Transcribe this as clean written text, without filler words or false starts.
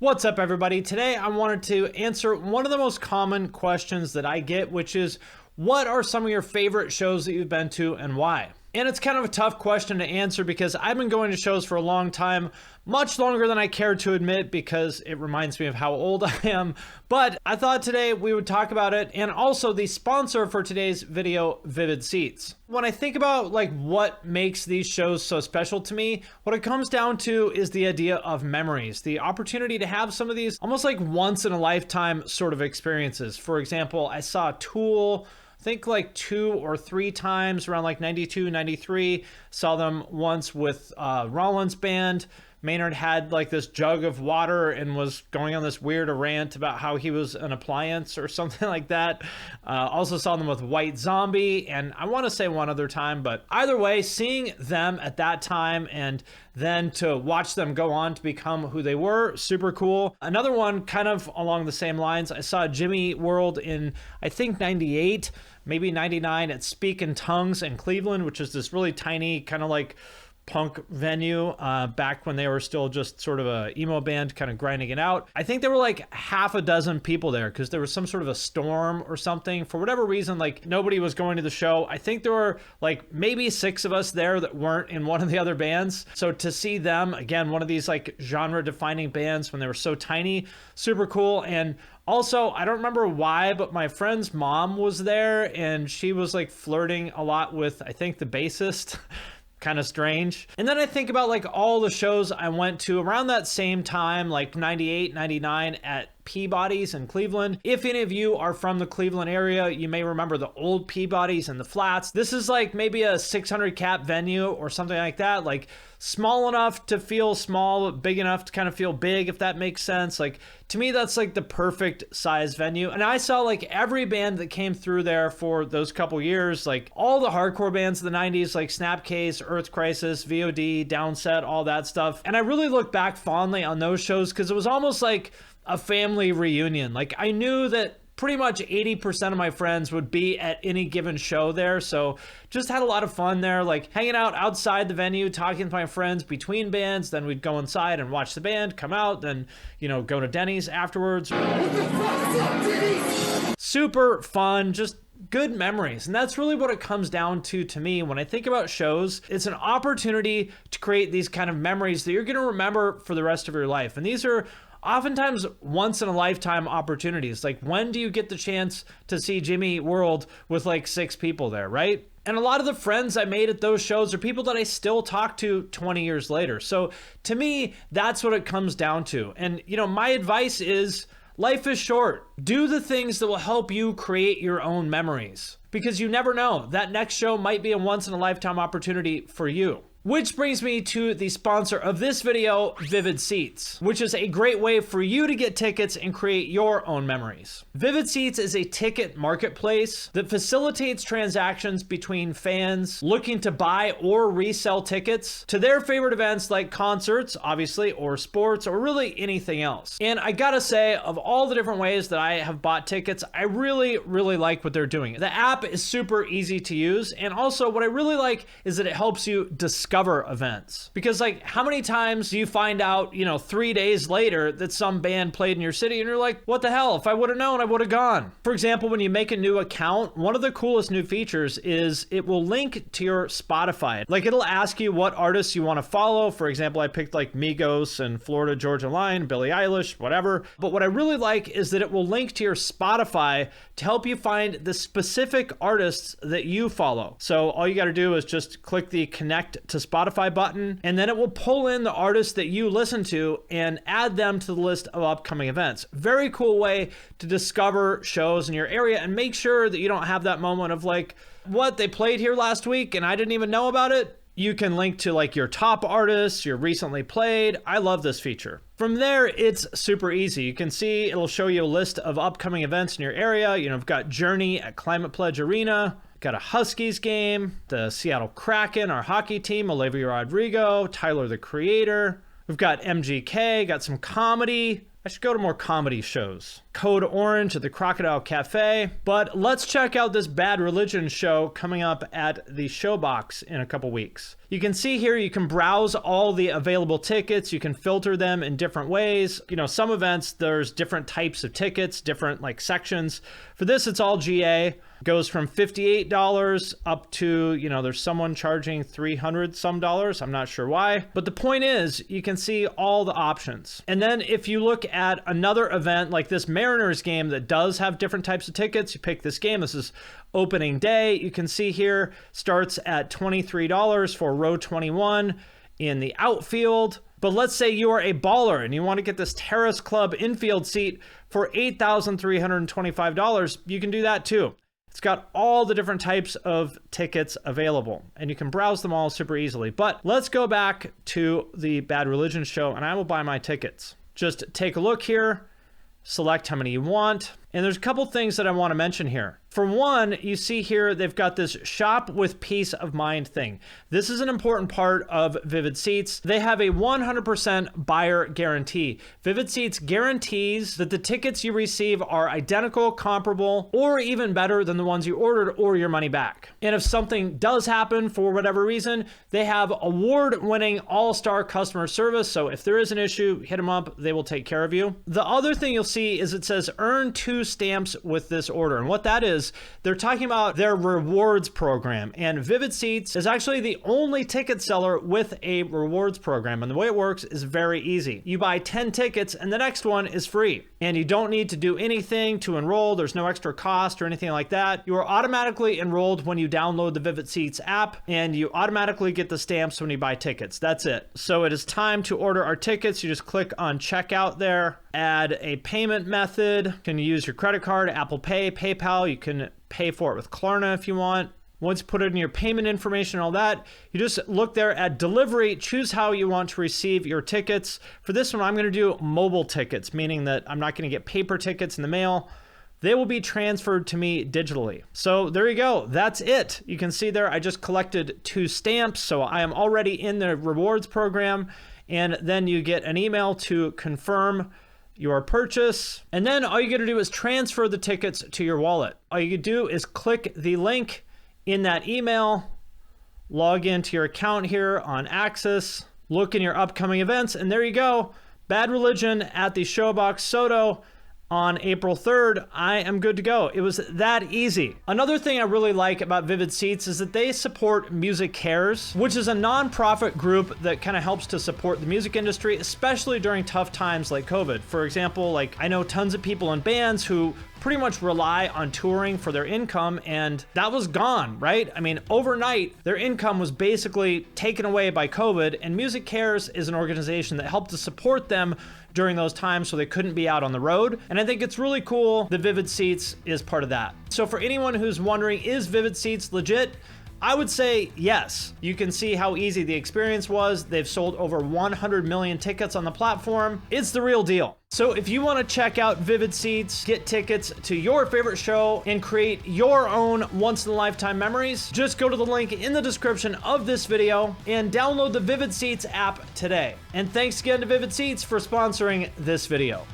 What's up, everybody? Today I wanted to answer one of the most common questions that I get, which is, what are some of your favorite shows that you've been to and why? And it's kind of a tough question to answer because I've been going to shows for a long time, much longer than I care to admit because it reminds me of how old I am. But I thought today we would talk about it, and also the sponsor for today's video, Vivid Seats. When I think about what makes these shows so special to me, what it comes down to is the idea of memories, the opportunity to have some of these almost like once in a lifetime sort of experiences. For example, I saw Tool, I think 2 or 3 times around 92, 93. Saw them once with Rollins Band. Maynard had this jug of water and was going on this weird rant about how he was an appliance or something like that. Also saw them with White Zombie, and I want to say one other time, but either way, seeing them at that time and then to watch them go on to become who they were, super cool. Another one kind of along the same lines, I saw Jimmy World in, I think 98, maybe 99 at Speak in Tongues in Cleveland, which is this really tiny kind of punk venue back when they were still just sort of a emo band kind of grinding it out. I think there were half a dozen people there because there was some sort of a storm or something. For whatever reason, nobody was going to the show. I think there were maybe 6 of us there that weren't in one of the other bands. So to see them, again, one of these genre defining bands when they were so tiny, super cool. And also, I don't remember why, but my friend's mom was there and she was flirting a lot with, I think, the bassist. Kind of strange. And then I think about all the shows I went to around that same time, 98, 99 at Peabody's in Cleveland. If any of you are from the Cleveland area, you may remember the old Peabody's and the Flats. This is maybe a 600 cap venue or something like that. Small enough to feel small, but big enough to kind of feel big, if that makes sense. To me, that's the perfect size venue. And I saw every band that came through there for those couple years, all the hardcore bands of the 90s, Snapcase, Earth Crisis, VOD, Downset, all that stuff. And I really look back fondly on those shows because it was almost like a family reunion. I knew that pretty much 80% of my friends would be at any given show there. So just had a lot of fun there, hanging out outside the venue, talking to my friends between bands. Then we'd go inside and watch the band, come out, then, go to Denny's afterwards. Super fun, just good memories. And that's really what it comes down to me. When I think about shows, it's an opportunity to create these kind of memories that you're going to remember for the rest of your life. And these are oftentimes once in a lifetime opportunities. When do you get the chance to see Jimmy World with 6 people there, right? And a lot of the friends I made at those shows are people that I still talk to 20 years later. So to me, that's what it comes down to. And my advice is, life is short. Do the things that will help you create your own memories, because you never know. That next show might be a once in a lifetime opportunity for you. Which brings me to the sponsor of this video, Vivid Seats, which is a great way for you to get tickets and create your own memories. Vivid Seats is a ticket marketplace that facilitates transactions between fans looking to buy or resell tickets to their favorite events like concerts, obviously, or sports, or really anything else. And I gotta say, of all the different ways that I have bought tickets, I really, really like what they're doing. The app is super easy to use, and also what I really like is that it helps you discover events. Because how many times do you find out, 3 days later that some band played in your city and you're like, what the hell? If I would have known, I would have gone. For example, when you make a new account, one of the coolest new features is it will link to your Spotify. It'll ask you what artists you want to follow. For example, I picked Migos and Florida Georgia Line, Billie Eilish, whatever. But what I really like is that it will link to your Spotify to help you find the specific artists that you follow. So all you got to do is just click the connect to Spotify button, and then it will pull in the artists that you listen to and add them to the list of upcoming events. Very cool way to discover shows in your area and make sure that you don't have that moment of what, they played here last week and I didn't even know about it. You can link to your top artists, your recently played. I love this feature. From there, it's super easy. You can see it'll show you a list of upcoming events in your area. We've got Journey at Climate Pledge Arena. Got a Huskies game, the Seattle Kraken, our hockey team, Olivia Rodrigo, Tyler the Creator. We've got MGK, got some comedy. I should go to more comedy shows. Code Orange at the Crocodile Cafe. But let's check out this Bad Religion show coming up at the Showbox in a couple weeks. You can see here, you can browse all the available tickets. You can filter them in different ways. You know, some events, there's different types of tickets, different like sections. For this, it's all GA. Goes from $58 up to, you know, there's someone charging $300 some dollars. I'm not sure why. But the point is, you can see all the options. And then if you look at another event like this Mariners game that does have different types of tickets, you pick this game. This is opening day. You can see here, starts at $23 for row 21 in the outfield. But let's say you are a baller and you want to get this Terrace Club infield seat for $8,325. You can do that too. It's got all the different types of tickets available, and you can browse them all super easily. But let's go back to the Bad Religion show, and I will buy my tickets. Just take a look here, select how many you want, and there's a couple things that I want to mention here. For one, you see here, they've got this shop with peace of mind thing. This is an important part of Vivid Seats. They have a 100% buyer guarantee. Vivid Seats guarantees that the tickets you receive are identical, comparable, or even better than the ones you ordered, or your money back. And if something does happen for whatever reason, they have award-winning all-star customer service. So if there is an issue, hit them up, they will take care of you. The other thing you'll see is it says earn 2 stamps with this order. And what that is, they're talking about their rewards program, and Vivid Seats is actually the only ticket seller with a rewards program. And the way it works is very easy. You buy 10 tickets and the next one is free, and you don't need to do anything to enroll. There's no extra cost or anything like that. You are automatically enrolled when you download the Vivid Seats app, and you automatically get the stamps when you buy tickets. That's it. So it is time to order our tickets. You just click on checkout there, add a payment method. You can use your credit card, Apple Pay, PayPal. You can pay for it with Klarna if you want. Once you put it in your payment information and all that, you just look there at delivery, choose how you want to receive your tickets. For this one, I'm going to do mobile tickets, meaning that I'm not going to get paper tickets in the mail. They will be transferred to me digitally. So there you go. That's it. You can see there, I just collected 2 stamps. So I am already in the rewards program. And then you get an email to confirm your purchase. And then all you got to do is transfer the tickets to your wallet. All you do is click the link in that email, log into your account here on Access, look in your upcoming events, and there you go. Bad Religion at the Showbox Soto on April 3rd. I am good to go. It was that easy. Another thing I really like about Vivid Seats is that they support MusiCares, which is a nonprofit group that kind of helps to support the music industry, especially during tough times like COVID. For example, like I know tons of people in bands who pretty much rely on touring for their income, and that was gone, right? I mean, overnight, their income was basically taken away by COVID, and MusiCares is an organization that helped to support them during those times so they couldn't be out on the road. And I think it's really cool that Vivid Seats is part of that. So for anyone who's wondering, is Vivid Seats legit? I would say yes. You can see how easy the experience was. They've sold over 100 million tickets on the platform. It's the real deal. So if you want to check out Vivid Seats, get tickets to your favorite show, and create your own once-in-a-lifetime memories, just go to the link in the description of this video and download the Vivid Seats app today. And thanks again to Vivid Seats for sponsoring this video.